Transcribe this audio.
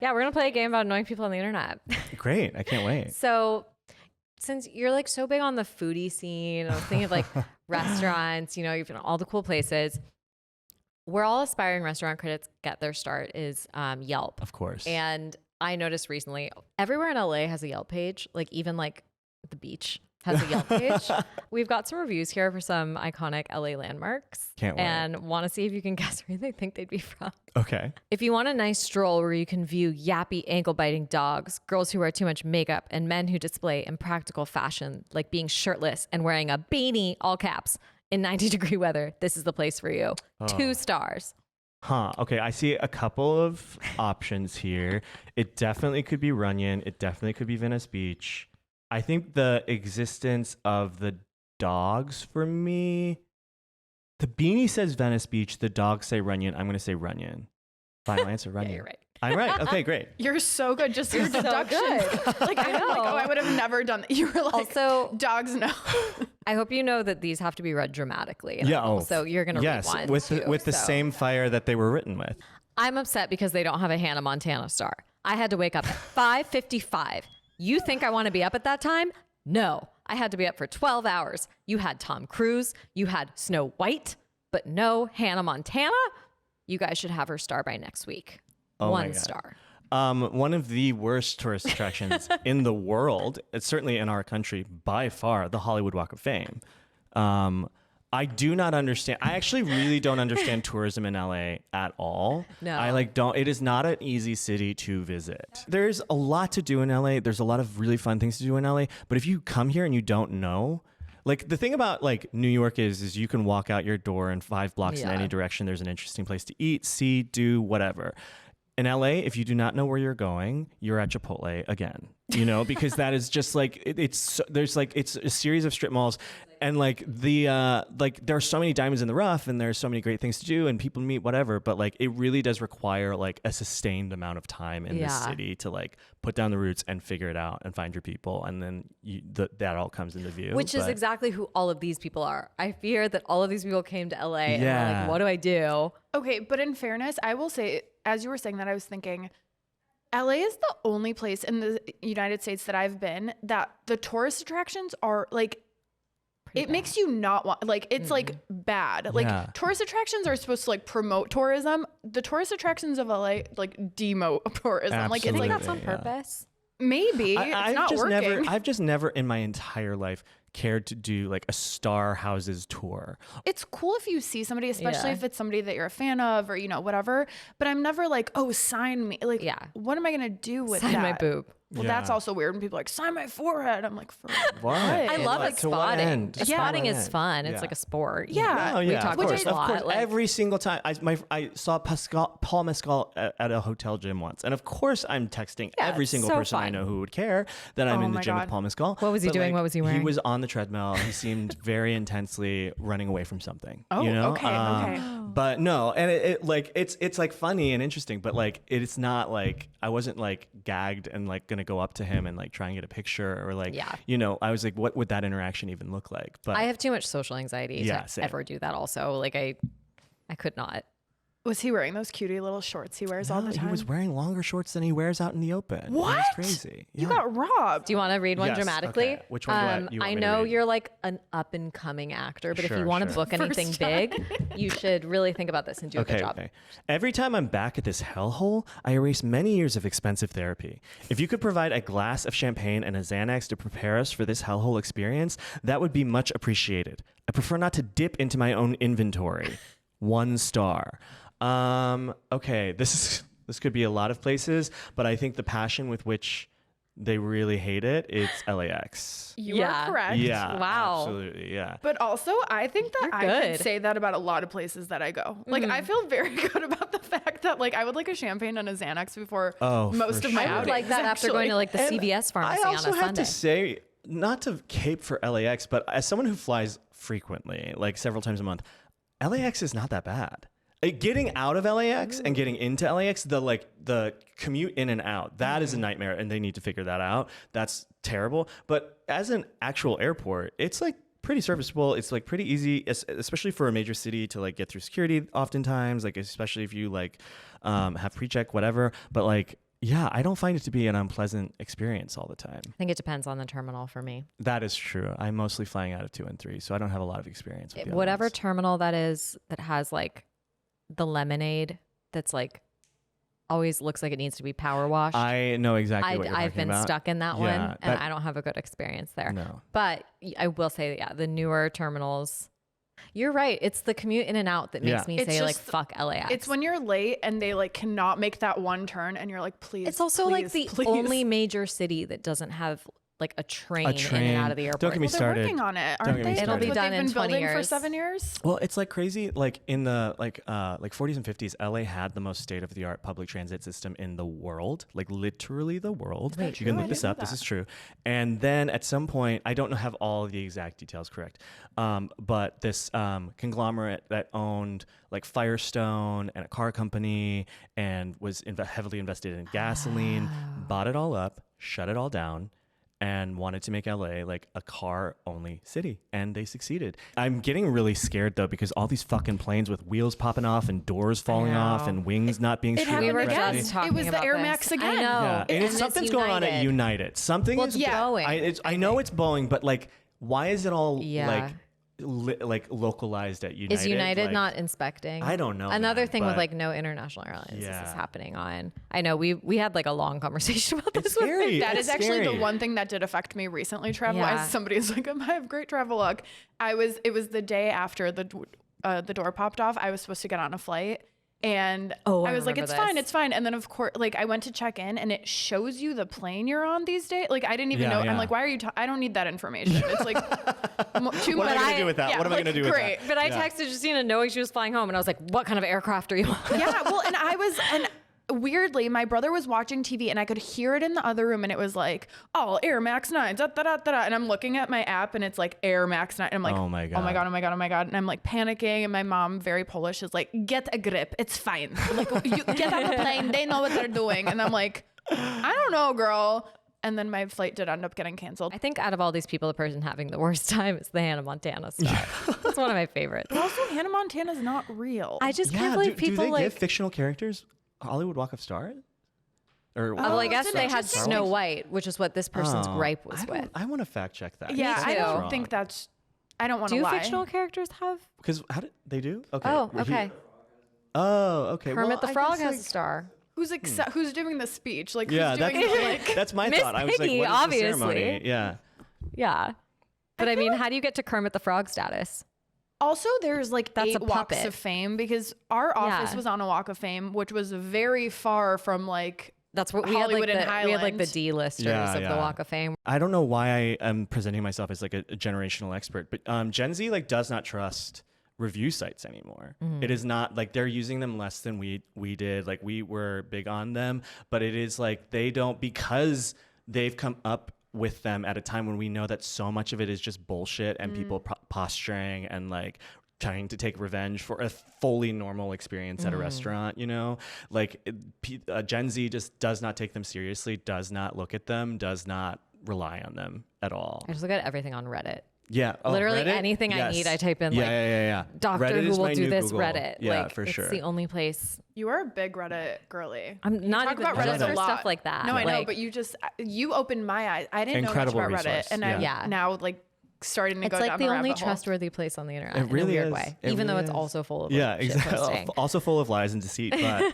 Yeah, we're going to play a game about annoying people on the internet. Great. I can't wait. So since you're like so big on the foodie scene, I was thinking of like restaurants, you know, you've been all the cool places. Where all aspiring restaurant critics get their start is Yelp. Of course. And I noticed recently, everywhere in LA has a Yelp page, like even like the beach has a Yelp page. We've got some reviews here for some iconic LA landmarks. Can't wait. And want to see if you can guess where they think they'd be from. Okay. If you want a nice stroll where you can view yappy, ankle-biting dogs, girls who wear too much makeup, and men who display impractical fashion, like being shirtless and wearing a beanie, all caps, in 90-degree weather, this is the place for you. 2 stars. Huh. Okay. I see a couple of options here. It definitely could be Runyon. It definitely could be Venice Beach. I think the existence of the dogs for me, the beanie says Venice Beach. The dogs say Runyon. I'm going to say Runyon. Final answer, Runyon. Yeah, you're right. I'm right. Okay, great. You're so good. Just your deduction. Like I'm like, oh, I would have never done that. You were like, Also, dogs no. I hope you know that these have to be read dramatically. Yeah. Oh, so you're going to read one with too, the same fire that they were written with. I'm upset because they don't have a Hannah Montana star. I had to wake up at 5:55. You think I want to be up at that time? No. I had to be up for 12 hours. You had Tom Cruise. You had Snow White. But no Hannah Montana. You guys should have her star by next week. Oh my 1 God. star. One of the worst tourist attractions in the world, it's certainly in our country by far, the Hollywood Walk of Fame. I do not understand. I actually really don't understand tourism in LA at all. No. I don't. It is not an easy city to visit. There's a lot to do in LA. There's a lot of really fun things to do in LA. But if you come here and you don't know, like the thing about like New York is you can walk out your door and 5 blocks in any direction. There's an interesting place to eat, see, do, whatever. In LA, if you do not know where you're going, you're at Chipotle again, you know, because that is just like, it's a series of strip malls and like there are so many diamonds in the rough and there's so many great things to do and people meet, whatever. But like, it really does require like a sustained amount of time in this city to like put down the roots and figure it out and find your people. And then that all comes into view. Which is exactly who all of these people are. I fear that all of these people came to LA and were like, what do I do? Okay, but in fairness, I will say, as you were saying that, I was thinking, LA is the only place in the United States that I've been that the tourist attractions are like, it makes you not want, like, it's like bad. Like tourist attractions are supposed to like promote tourism. The tourist attractions of LA like demote tourism. Absolutely, Like it's like That's on purpose. maybe it's not working. I've just never in my entire life cared to do like a star houses tour. It's cool if you see somebody, especially if it's somebody that you're a fan of or, you know, whatever. But I'm never like, oh, sign me. Like, what am I going to do with Sign that? my boob. Well, that's also weird when people are like, sign my forehead. I'm like, for what? I love like To what spotting. end? Spotting To what is end? fun. It's Yeah. like a sport. Yeah. Oh, We yeah, talk of about course, it a lot. Like, every single time I saw Paul Mescal at a hotel gym once, and of course I'm texting every it's single so person I fun. know who would care that I'm in the my gym with God. Paul Mescal. What was he But, doing? What was he wearing? He was on the treadmill. He seemed very intensely running away from something. Oh, you know? okay. But no, and it like it's like funny and interesting, but like it's not like I wasn't like gagged and like gonna go up to him and like try and get a picture or like you know, I was like, what would that interaction even look like? But I have too much social anxiety to same. ever do that also. Like I could not. Was he wearing those cutie little shorts he wears all the time? He was wearing longer shorts than he wears out in the open. What? It was crazy. You Yeah. got robbed. Do you want to read one Yes, dramatically? okay. Which one do you want I me to know read? you're like an up and coming actor, but if Sure, you want to sure. book anything big, you should really think about this and do a good job. Okay. Every time I'm back at this hellhole, I erase many years of expensive therapy. If you could provide a glass of champagne and a Xanax to prepare us for this hellhole experience, that would be much appreciated. I prefer not to dip into my own inventory. 1 star. Okay, this could be a lot of places, but I think the passion with which they really hate it, it's LAX. You are correct. Yeah. Wow. Absolutely. Yeah. But also, I think that You're I good. could say that about a lot of places that I go. Like, I feel very good about the fact that, like, I would like a champagne and a Xanax before most for of my sure. I would like outings, that after going to like the And CVS pharmacy I on a also have Sunday. to say, not to cape for LAX, but as someone who flies frequently, like several times a month, LAX is not that bad. Getting out of LAX and getting into LAX, the commute in and out, that is a nightmare, and they need to figure that out. That's terrible. But as an actual airport, it's like pretty serviceable. It's like pretty easy, especially for a major city to like get through security oftentimes, like especially if you like have pre-check, whatever. But like Yeah, I don't find it to be an unpleasant experience all the time. I think it depends on the terminal for me. That is true. I'm mostly flying out of 2 and 3, so I don't have a lot of experience with the other Whatever ones. terminal that is that has like the lemonade that's like always looks like it needs to be power washed. I know exactly what you're I've talking been about. stuck in that Yeah, one, and that- I don't have a good experience there. No. But I will say, yeah, the newer terminals. You're right. It's the commute in and out that makes Yeah. me It's say like just- fuck LAX. It's when you're late and they like cannot make that one turn and you're like, please. It's also like please, the please. only major city that doesn't have like a train, in and out of the airport. Don't get me Well, they're started. working on it, Don't aren't get me they? It'll be That's what done they've in been 20 building for years. 7 years. Well, it's like crazy. Like in the like 40s and 50s, LA had the most state of the art public transit system in the world, like literally the world. that You true? can I look this didn't know up. This that. is true. And then at some point, I don't have all of the exact details correct, but this conglomerate that owned like Firestone and a car company and was heavily invested in gasoline, bought it all up, shut it all down, and wanted to make LA like a car only city, and they succeeded. I'm getting really scared though, because all these fucking planes with wheels popping off and doors falling off and wings not being It streamed happened were again. correctly. just talking It was the about Air this. Max I again. know. Yeah, and it's something's going on at United. Something Well, is it's Boeing. I know it's Boeing, but like, why is it all Yeah. like localized at United? Is United Like, not inspecting? I don't know, Another man, thing with but- like no international airlines. This Yeah. is happening on. I know we had like a long conversation about this. It's scary. That It's is actually scary. the one thing that did affect me recently, travel. Yeah. As somebody is like, I have great travel luck. It was the day after the door popped off. I was supposed to get on a flight. And Oh, I I was like, remember it's fine, this. it's fine. And then of course, like I went to check in and it shows you the plane you're on these days. Like I didn't even Yeah, know. yeah. I'm like, why are you, I don't need that information. It's like too What much. am I gonna do with that? Yeah, What am I like, gonna do with great. that? But I Yeah. texted Justina knowing she was flying home, and I was like, "What kind of aircraft are you on?" Yeah, well, and weirdly, my brother was watching TV and I could hear it in the other room and it was like, oh, Air Max 9, da, da, da, da, da. And I'm looking at my app and it's like Air Max 9. And I'm like, Oh my oh my God. God, oh my God, oh my God. And I'm like panicking. And my mom, very Polish, is like, get a grip. It's fine. Like, you get on the plane. They know what they're doing. And I'm like, I don't know, girl. And then my flight did end up getting canceled. I think out of all these people, the person having the worst time is the Hannah Montana star. That's one of my favorites. But also, Hannah Montana's not real. I just Yeah, can't believe do people they like. give fictional characters Hollywood Walk of Stars? Or Well, I Oh, guess it's they an had interesting- Snow White, which is what this person's gripe was with. I want to fact check that. yeah, Me I too. don't think that's, I don't want to Do lie. fictional characters have? Because how did they do? Okay. Oh, he- okay. Oh, okay. Kermit Well, the I Frog guess, has like- a star. Who's doing the speech? Like, Yeah, who's doing the, that's my Miss thought. I was like, Piggy, what is the obviously. ceremony? Yeah. Yeah. But I mean, how do you get to Kermit the Frog status? Also, there's like That's 8 a walks puppet. of fame because our office Yeah. was on a walk of fame, which was very far from like. That's what we had. Like Hollywood and we had like the Highland. D-listers Yeah, of yeah. the Walk of Fame. I don't know why I am presenting myself as like a generational expert, but Gen Z like does not trust review sites anymore. It is not like they're using them less than we did. Like we were big on them, but it is like they don't, because they've come up with them at a time when we know that so much of it is just bullshit and people posturing and like trying to take revenge for a fully normal experience at a restaurant, you know? Like Gen Z just does not take them seriously, does not look at them, does not rely on them at all. I just look at everything on Reddit. Yeah. Oh, Literally Reddit? anything I Yes. need, I type in yeah, like yeah. Doctor Reddit Who is will my do new this Google. Reddit. Yeah, like, for it's sure. the only place. You are a big Reddit girly. I'm not Talk even about Reddit just a for lot. stuff like that. No, I know, Like, but you opened my eyes. I didn't Incredible know much about resource, Reddit, and yeah. I'm now like starting to it's go like down the the only rabbit hole. trustworthy place on the internet It really in a weird is. way, It even though really it's is. also full of Yeah, shit exactly. posting. Also full of lies and deceit, but